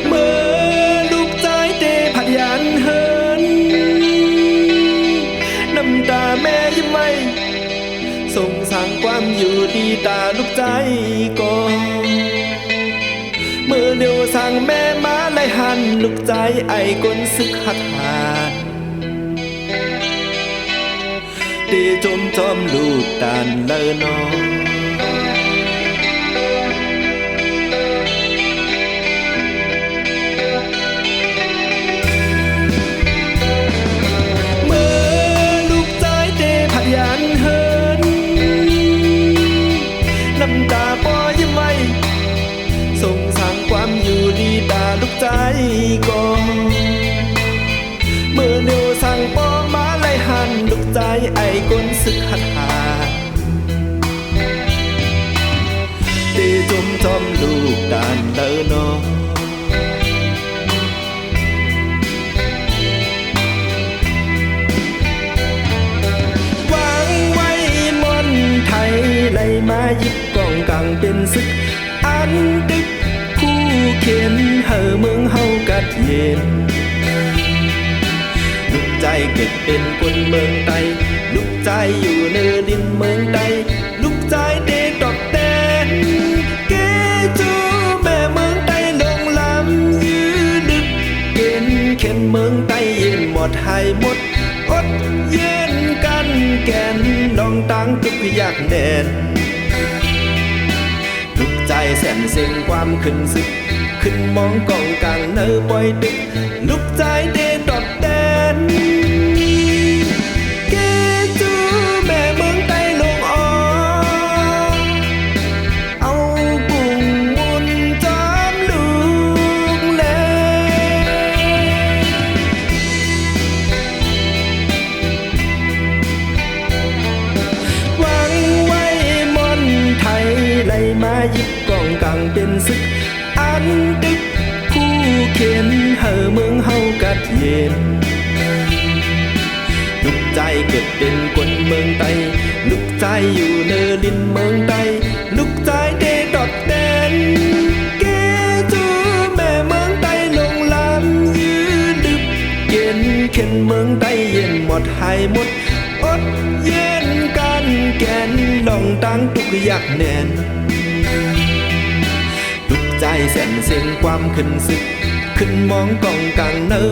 เมื่อลูกใจเตผัดยันเฮินน้ำตาแม่ยิ้มไว้ส่งสร้างความอยู่ดีตาลูกใจก่อนเมื่อเดียวสั่งแม่มาไล่หันลูกใจไอ้ก้นซึกหัดหานเดจมจอมลูกตานเลอนอเมื่อลูกใจเตผัดยันเฮินน้ำตาปอยิ้มไว้ส่งสร้างความอยู่ดีตาลูกใจก่อนเมื่อเดียวสั่งปอมาไล่หันลูกใจไอ้ก้นซึกหัดหาเดจมจอมลูกดานเลอนอวางไว้มนไทยไล่มายิบกองกังเป็นซึกอันดึกคู่เขียนเฮอเมืองเฮากัดเย็นลูกใจเกิดเป็นคนเมืองใต้ลูกใจอยู่เนื้อดินเมืองใต้ลูกใจเดดอกแดนเกจูแม่เมืองใต้ลงลำยืนดึกเย็นเข็นเมืองใต้เย็นหมดให้หมดอดเย็นกันแก่นลองตั้งทุกอยากแดนลูกใจแสนเสียงความขึ้นซึกขึ้นมองกองกลางเนื้อปล่อยดึกลูกใจเดดอกแดนเกจูแม่เมืองใต้ลงออเอาปุ่งมุนจอมลูกแลหวังไว้มนไทยไล่มายิบกองกลางเป็นซึกอันดึกคู่เขียนเฮอเมืองเฮากัดเย็นลูกใจเกิดเป็นคนเมืองใต้ลูกใจอยู่เนื้อดินเมืองใต้ลูกใจเดดอกแดนเกจูแม่เมืองใต้ลงลำยืนดึกเย็นเข็นเมืองใต้เย็นหมดให้หมดอดเย็นกันแก่นลองตั้งทุกอยากแน่นลูกใจแสนเสียงความขึ้นซึกขึ้นมองกองกลางเนื้อ